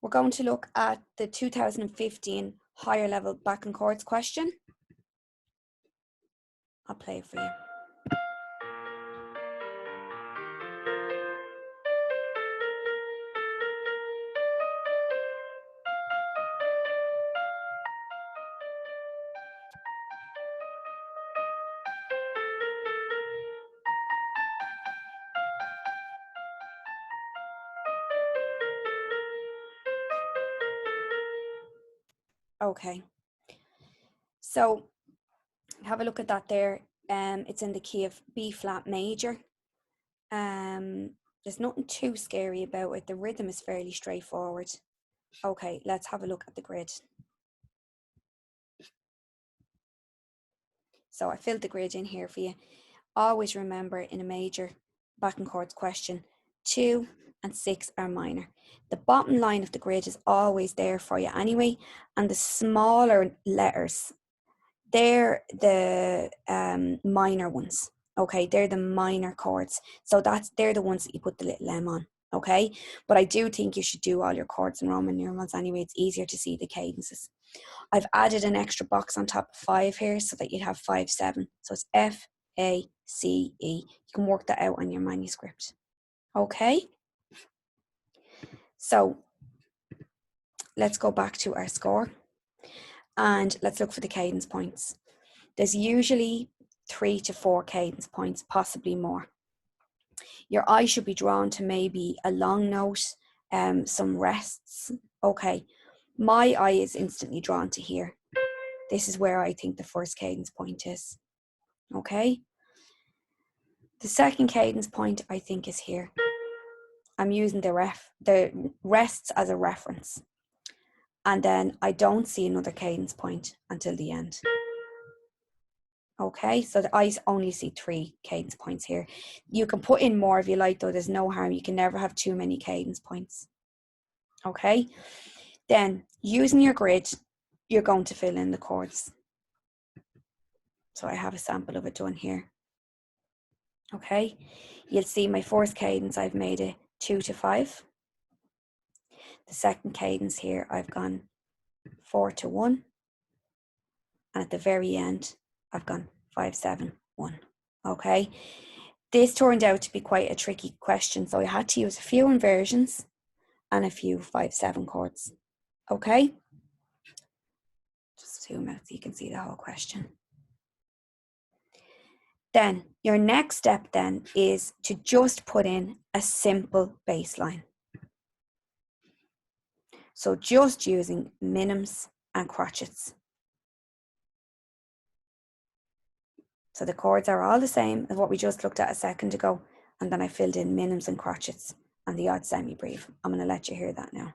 We're going to look at the 2015 higher level backing chords question. I'll play it for you. Okay, so have a look at that there. It's in the key of B flat major. There's nothing too scary about it. The rhythm is fairly straightforward. Okay, let's have a look at the grid. So I filled the grid in here for you. Always remember in a major backing chords question, 2 and 6 are minor. The bottom line of the grid is always there for you anyway, and the smaller letters, they're the minor ones. Okay, they're the minor chords. So they're the ones that you put the little M on. Okay, but I do think you should do all your chords in Roman numerals anyway. It's easier to see the cadences. I've added an extra box on top of 5 here so that you'd have 5, 7. So it's F, A, C, E. You can work that out on your manuscript. Okay, so let's go back to our score and let's look for the cadence points. There's usually 3 to 4 cadence points, possibly more. Your eye should be drawn to maybe a long note, some rests. Okay, my eye is instantly drawn to here. This is where I think the first cadence point is. Okay, the second cadence point I think is here. I'm using the rests as a reference. And then I don't see another cadence point until the end. Okay, so I only see 3 cadence points here. You can put in more if you like, though. There's no harm. You can never have too many cadence points. Okay, then using your grid, you're going to fill in the chords. So I have a sample of it done here. Okay, you'll see my first cadence, I've made it 2 to 5. The second cadence here, I've gone 4 to 1. And at the very end, I've gone 5, 7, 1. Okay, this turned out to be quite a tricky question, so I had to use a few inversions and a few 5, 7 chords. Okay, just zoom out so you can see the whole question. Then your next step then is to just put in a simple bass line. So just using minims and crotchets. So the chords are all the same as what we just looked at a second ago, and then I filled in minims and crotchets and the odd semi-breve. I'm going to let you hear that now.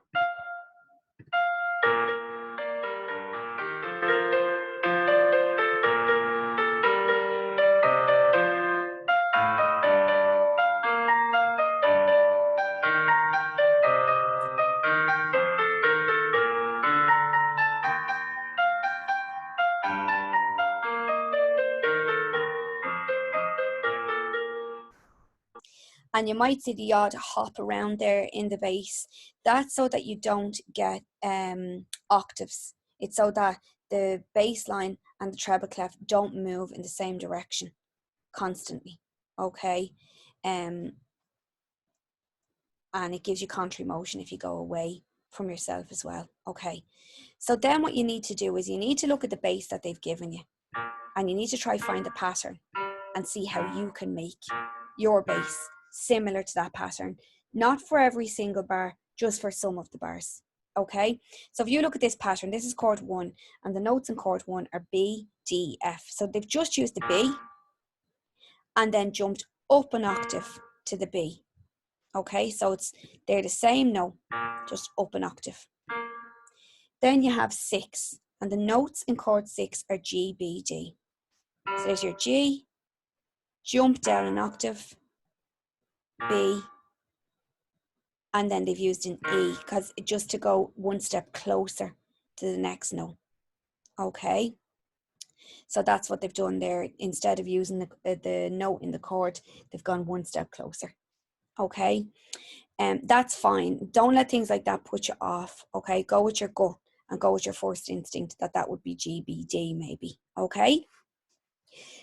And you might see the odd hop around there in the bass. That's so that you don't get octaves. It's so that the bass line and the treble clef don't move in the same direction constantly. Okay, and it gives you contrary motion if you go away from yourself as well. Okay, so then what you need to do is you need to look at the bass that they've given you, and you need to try find the pattern and see how you can make your bass similar to that pattern. Not for every single bar, just for some of the bars. Okay, so if you look at this pattern, this is chord 1, and the notes in chord 1 are B, D, F. So they've just used the B and then jumped up an octave to the B. Okay, so they're the same note, just up an octave. Then you have 6, and the notes in chord 6 are G, B, D. So there's your G, jump down an octave, B, and then they've used an E because just to go one step closer to the next note. Okay, so that's what they've done there. Instead of using the note in the chord, they've gone one step closer. Okay, That's fine. Don't let things like that put you off, okay? Go with your gut and go with your first instinct that would be GBD maybe, okay?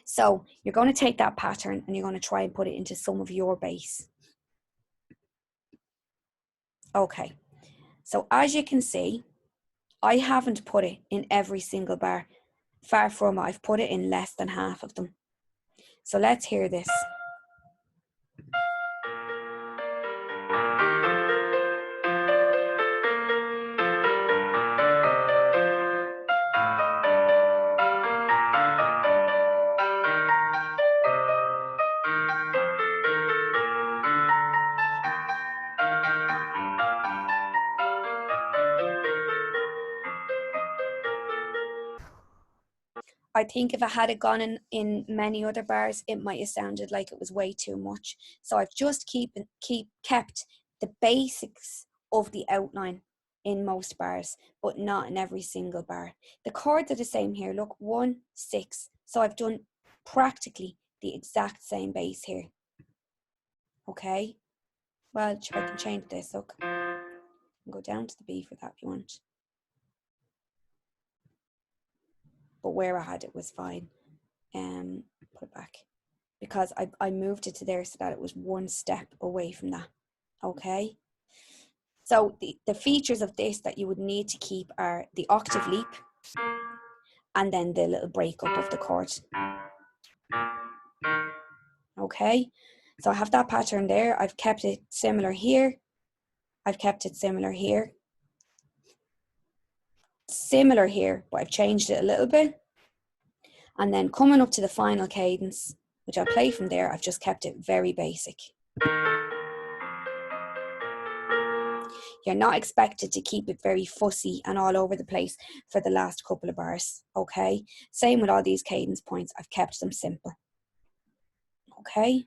So you're going to take that pattern and you're going to try and put it into some of your bass. Okay, so as you can see, I haven't put it in every single bar. Far from it, I've put it in less than half of them. So let's hear this. I think if I had it gone in many other bars, it might have sounded like it was way too much. So I've just kept the basics of the outline in most bars, but not in every single bar. The chords are the same here. Look, 1, 6. So I've done practically the exact same bass here. Okay. Well, I can change this. Look, go down to the B for that if you want. But where I had it was fine. Put it back, because I moved it to there so that it was one step away from that. Okay, so the features of this that you would need to keep are the octave leap and then the little breakup of the chord. Okay, so I have that pattern there. I've kept it similar here. I've kept it similar here. Similar here, but I've changed it a little bit. And then coming up to the final cadence, which I'll play from there, I've just kept it very basic. You're not expected to keep it very fussy and all over the place for the last couple of bars, okay? Same with all these cadence points, I've kept them simple, okay?